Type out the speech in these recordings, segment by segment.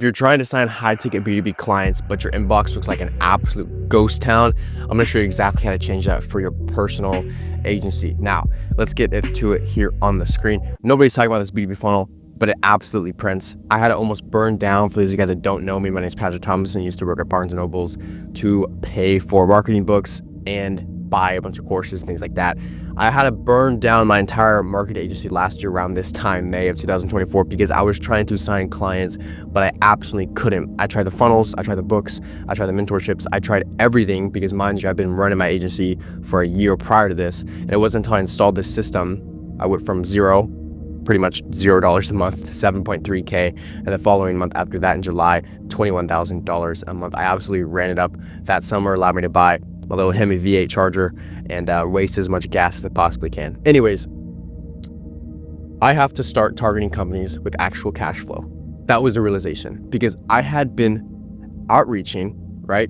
If you're trying to sign high-ticket B2B clients, but your inbox looks like an absolute ghost town, I'm going to show you exactly how to change that for your personal agency. Now, let's get into it here on the screen. Nobody's talking about this B2B funnel, but it absolutely prints. I had it almost burned down. For those of you guys that don't know me, my name is Patrick Thomason. I used to work at Barnes & Nobles to pay for marketing books and buy a bunch of courses and things like that. I had to burn down my entire marketing agency last year around this time, May of 2024, because I was trying to sign clients, but I absolutely couldn't. I tried the funnels, I tried the books, I tried the mentorships, I tried everything because, mind you, I've been running my agency for a year prior to this. And it wasn't until I installed this system, I went from pretty much $0 a month to 7.3K. And the following month after that in July, $21,000 a month. I absolutely ran it up that summer, allowed me to buy my little Hemi V8 charger and waste as much gas as I possibly can. Anyways, I have to start targeting companies with actual cash flow. That was the realization, because I had been outreaching, right,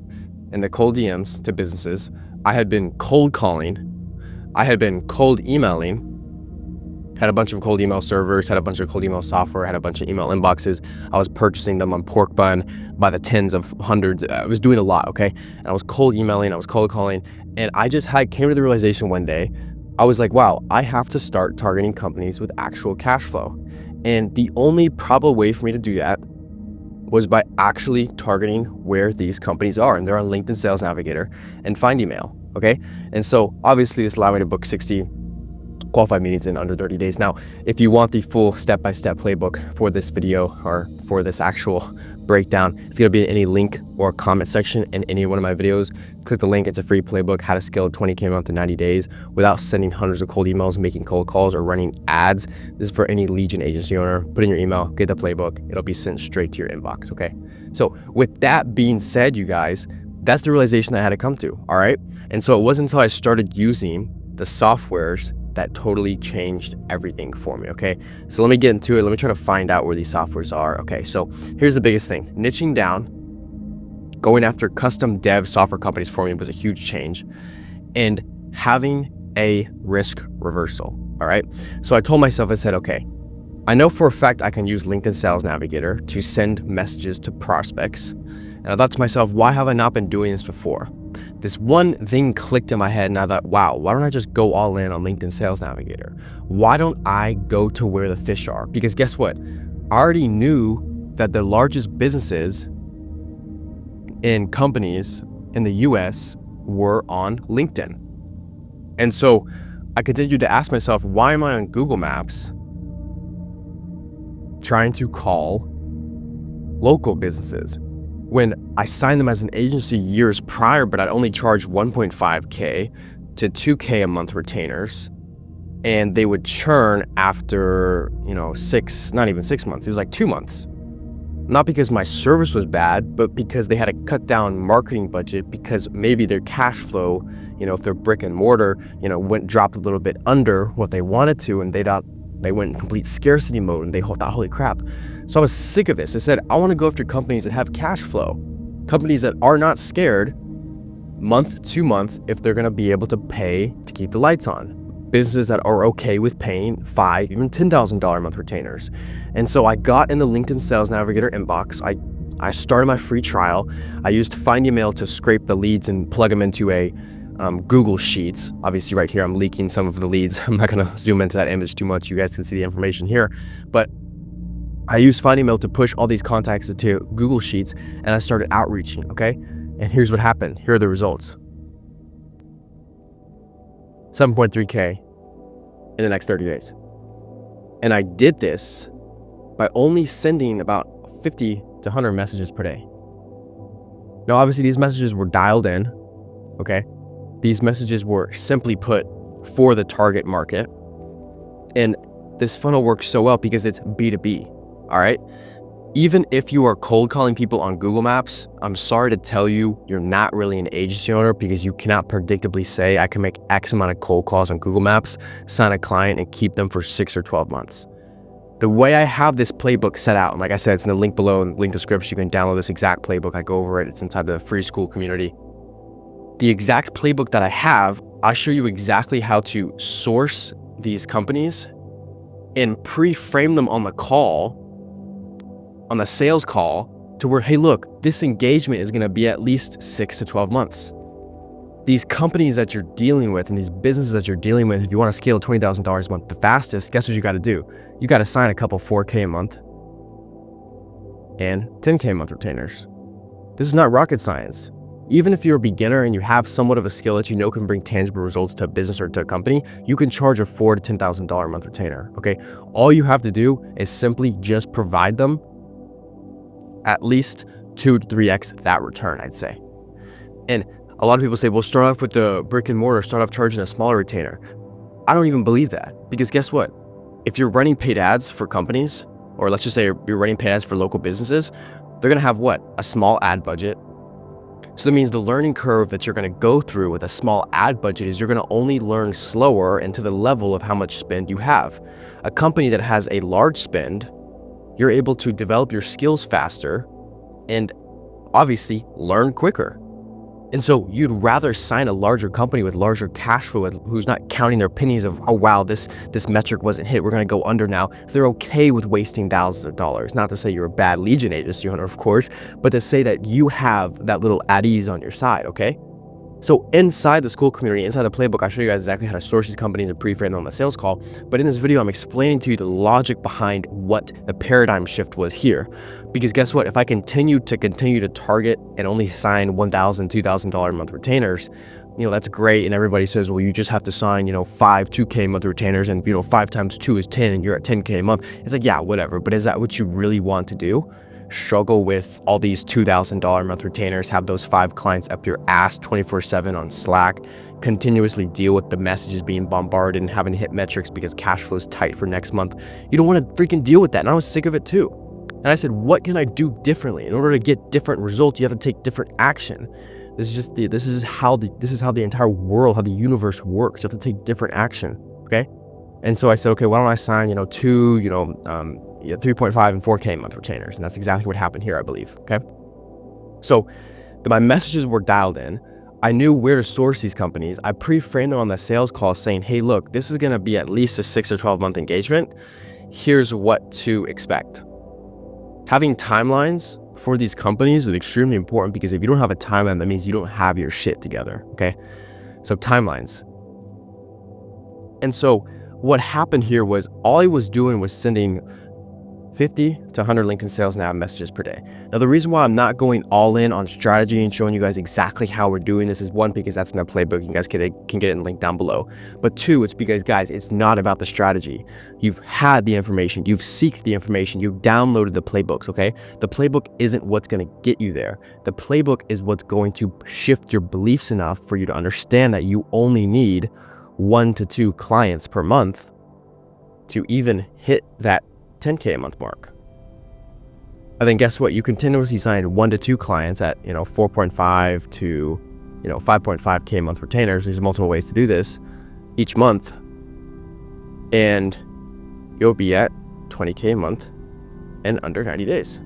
in the cold DMs to businesses. I had been cold calling. I had been cold emailing. Had a bunch of cold email servers, had a bunch of cold email software, had a bunch of email inboxes. I was purchasing them on Pork Bun by the tens of hundreds. I was doing a lot, okay? And I was cold emailing, I was cold calling, and I just came to the realization one day, I was like, wow, I have to start targeting companies with actual cash flow. And the only probable way for me to do that was by actually targeting where these companies are. And they're on LinkedIn Sales Navigator and Find Email, okay? And so obviously this allowed me to book 60 qualified meetings in under 30 days. Now, if you want the full step-by-step playbook for this video or for this actual breakdown, it's going to be in any link or comment section in any one of my videos. Click the link. It's a free playbook, how to scale 20K a month in 90 days without sending hundreds of cold emails, making cold calls, or running ads. This is for any lead gen agency owner. Put in your email, get the playbook. It'll be sent straight to your inbox, okay? So with that being said, you guys, that's the realization I had to come to, all right? And so it wasn't until I started using the softwares that totally changed everything for me, okay? So let me get into it. Let me try to find out where these softwares are, okay? So here's the biggest thing. Niching down, going after custom dev software companies for me was a huge change, and having a risk reversal, all right? So I told myself, I said, okay, I know for a fact I can use LinkedIn Sales Navigator to send messages to prospects. And I thought to myself, why have I not been doing this before? This one thing clicked in my head and I thought, wow, why don't I just go all in on LinkedIn Sales Navigator? Why don't I go to where the fish are? Because guess what? I already knew that the largest businesses and companies in the US were on LinkedIn. And so I continued to ask myself, why am I on Google Maps trying to call local businesses when I signed them as an agency years prior, but I'd only charge 1.5K to 2K a month retainers, and they would churn after, not even 6 months. It was like 2 months. Not because my service was bad, but because they had to cut down marketing budget because maybe their cash flow, if they're brick and mortar, dropped a little bit under what they wanted to, and they went in complete scarcity mode, and they thought, holy crap. So I was sick of this. I said, I want to go after companies that have cash flow, companies that are not scared month to month if they're going to be able to pay to keep the lights on, businesses that are okay with paying $5,000, even $10,000 a month retainers. And so I got in the LinkedIn Sales Navigator inbox. I started my free trial. I used Find Email to scrape the leads and plug them into a Google Sheets. Obviously right here, I'm leaking some of the leads. I'm not going to zoom into that image too much. You guys can see the information here, but I used Find Email to push all these contacts into Google Sheets, and I started outreaching, okay? And here's what happened. Here are the results. 7.3K in the next 30 days. And I did this by only sending about 50 to 100 messages per day. Now, obviously, these messages were dialed in, okay? These messages were simply put for the target market. And this funnel works so well because it's B2B. All right. Even if you are cold calling people on Google Maps, I'm sorry to tell you, you're not really an agency owner because you cannot predictably say, I can make X amount of cold calls on Google Maps, sign a client, and keep them for 6 or 12 months. The way I have this playbook set out, and like I said, it's in the link below in the link description. You can download this exact playbook. I go over it. It's inside the free school community. The exact playbook that I have, I'll show you exactly how to source these companies and pre-frame them on the call, on the sales call, to where, hey, look, this engagement is going to be at least 6 to 12 months. These companies that you're dealing with and these businesses that you're dealing with, if you want to scale $20,000 a month the fastest, guess what you got to do? You got to sign a couple 4K a month and 10K a month retainers. This is not rocket science. Even if you're a beginner and you have somewhat of a skill that you know can bring tangible results to a business or to a company, you can charge a $4,000 to $10,000 a month retainer, okay? All you have to do is simply just provide them at least 2 to 3x that return, I'd say. And a lot of people say, well, start off with the brick and mortar, start off charging a smaller retainer. I don't even believe that, because guess what? If you're running paid ads for companies, or let's just say you're running paid ads for local businesses, they're gonna have what? A small ad budget. So that means the learning curve that you're gonna go through with a small ad budget is you're gonna only learn slower and to the level of how much spend you have. A company that has a large spend, you're able to develop your skills faster and obviously learn quicker. And so you'd rather sign a larger company with larger cash flow who's not counting their pennies of, oh wow, this metric wasn't hit, we're gonna go under now. They're okay with wasting thousands of dollars. Not to say you're a bad lead gen agency owner, of course, but to say that you have that little at ease on your side, okay? So inside the school community, inside the playbook, I'll show you guys exactly how to source these companies and pre-frame them on the sales call. But in this video, I'm explaining to you the logic behind what the paradigm shift was here. Because guess what? If I continue to target and only sign $1,000, $2,000 a month retainers, that's great. And everybody says, well, you just have to sign, 5 2K a month retainers, and 5 times 2 is 10 and you're at 10K a month. It's like, yeah, whatever. But is that what you really want to do? Struggle with all these $2,000 a month retainers, have those 5 clients up your ass 24/7 on Slack, continuously deal with the messages being bombarded and having to hit metrics because cash flow is tight for next month. You don't want to freaking deal with that. And I was sick of it too. And I said, what can I do differently? In order to get different results, you have to take different action. This is how the entire world, how the universe works. You have to take different action. Okay. And so I said, okay, why don't I sign, 3.5 and 4K a month retainers. And that's exactly what happened here, I believe. Okay. So my messages were dialed in. I knew where to source these companies. I pre-framed them on the sales call saying, hey, look, this is going to be at least a 6 or 12 month engagement. Here's what to expect. Having timelines for these companies is extremely important, because if you don't have a timeline, that means you don't have your shit together. Okay. So timelines. And so what happened here was all I was doing was sending 50 to 100 LinkedIn sales nav messages per day. Now, the reason why I'm not going all in on strategy and showing you guys exactly how we're doing this is, one, because that's in the playbook. You guys can get it in link down below. But two, it's because, guys, it's not about the strategy. You've had the information, you've seeked the information, you've downloaded the playbooks, okay? The playbook isn't what's gonna get you there. The playbook is what's going to shift your beliefs enough for you to understand that you only need 1 to 2 clients per month to even hit that 10K a month mark. And then guess what? You continuously sign 1 to 2 clients at 4.5 to 5.5K a month retainers. There's multiple ways to do this each month, and you'll be at 20K a month in under 90 days.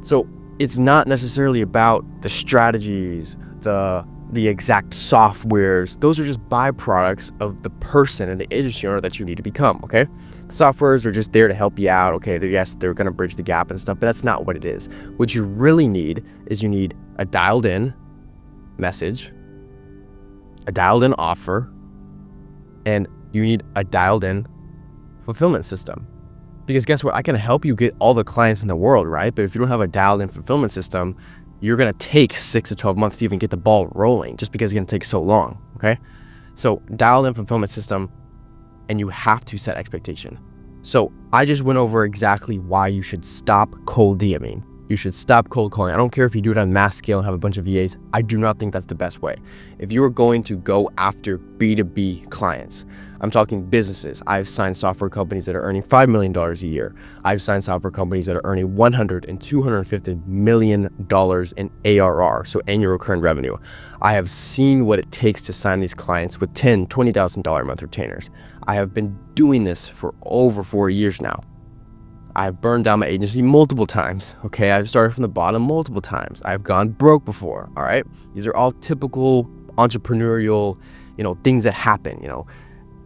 So it's not necessarily about the strategies, the exact softwares. Those are just byproducts of the person and the agency owner that you need to become, okay? The softwares are just there to help you out, okay? Yes, they're gonna bridge the gap and stuff, but that's not what it is. What you really need is you need a dialed in message, a dialed in offer, and you need a dialed in fulfillment system. Because guess what? I can help you get all the clients in the world, right? But if you don't have a dialed in fulfillment system, you're going to take 6 to 12 months to even get the ball rolling, just because it's going to take so long, okay? So dialed in fulfillment system, and you have to set expectation. So I just went over exactly why you should stop cold DMing. You should stop cold calling. I don't care if you do it on mass scale and have a bunch of VAs. I do not think that's the best way. If you are going to go after B2B clients, I'm talking businesses. I've signed software companies that are earning $5 million a year. I've signed software companies that are earning $100 and $250 million in ARR, so annual recurring revenue. I have seen what it takes to sign these clients with $10,000, $20,000 a month retainers. I have been doing this for over 4 years now. I've burned down my agency multiple times, okay? I've started from the bottom multiple times. I've gone broke before, all right? These are all typical entrepreneurial, things that happen,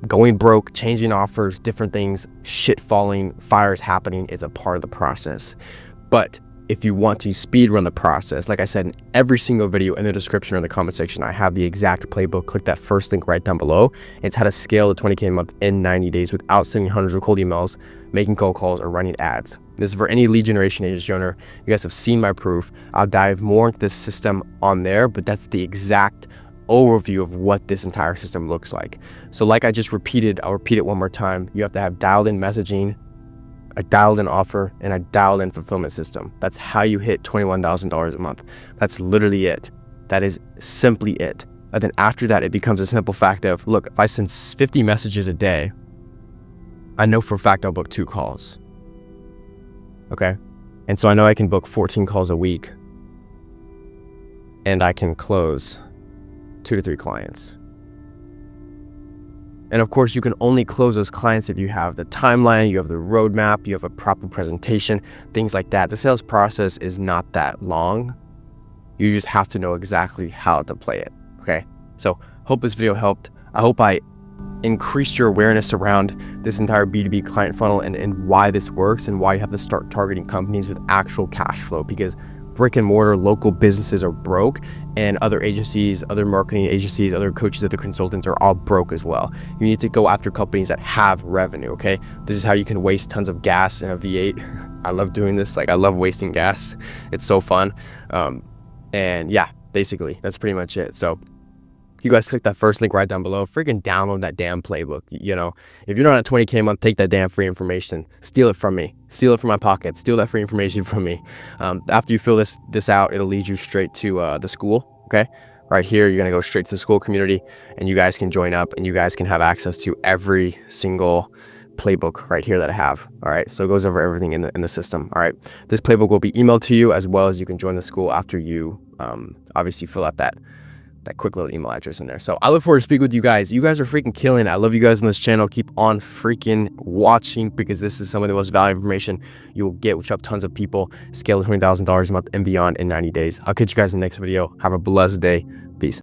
going broke, changing offers, different things, shit falling, fires happening is a part of the process. But if you want to speed run the process, like I said, in every single video in the description or in the comment section, I have the exact playbook. Click that first link right down below. It's how to scale to 20K a month in 90 days without sending hundreds of cold emails, making cold calls, or running ads. This is for any lead generation agency owner. You guys have seen my proof. I'll dive more into this system on there, but that's the exact overview of what this entire system looks like. So like I just repeated, I'll repeat it one more time. You have to have dialed in messaging, a dialed in offer, and a dialed in fulfillment system. That's how you hit $21,000 a month. That's literally it. That is simply it. And then after that, it becomes a simple fact of, look, if I send 50 messages a day, I know for a fact I'll book 2 calls. Okay. And so I know I can book 14 calls a week and I can close 2 to 3 clients. And of course, you can only close those clients if you have the timeline, you have the roadmap, you have a proper presentation, things like that. The sales process is not that long. You just have to know exactly how to play it, okay? So hope this video helped. I hope I increased your awareness around this entire B2B client funnel and why this works and why you have to start targeting companies with actual cash flow, because brick and mortar local businesses are broke, and other agencies, other marketing agencies, other coaches, other consultants are all broke as well. You need to go after companies that have revenue, okay? This is how you can waste tons of gas in a V8. I love doing this. Like, I love wasting gas. It's so fun. And yeah, basically that's pretty much it. So you guys click that first link right down below. Freaking download that damn playbook. You know, if you're not at 20K a month, take that damn free information. Steal it from me. Steal it from my pocket. Steal that free information from me. After you fill this out, it'll lead you straight to the school. Okay, right here, you're gonna go straight to the school community, and you guys can join up, and you guys can have access to every single playbook right here that I have. All right, so it goes over everything in the system. All right, this playbook will be emailed to you, as well as you can join the school after you obviously fill out that quick little email address in there. So I look forward to speaking with you guys. You guys are freaking killing it. I love you guys on this channel. Keep on freaking watching, because this is some of the most valuable information you will get, which help tons of people scale to $20,000 a month and beyond in 90 days. I'll catch you guys in the next video. Have a blessed day. Peace.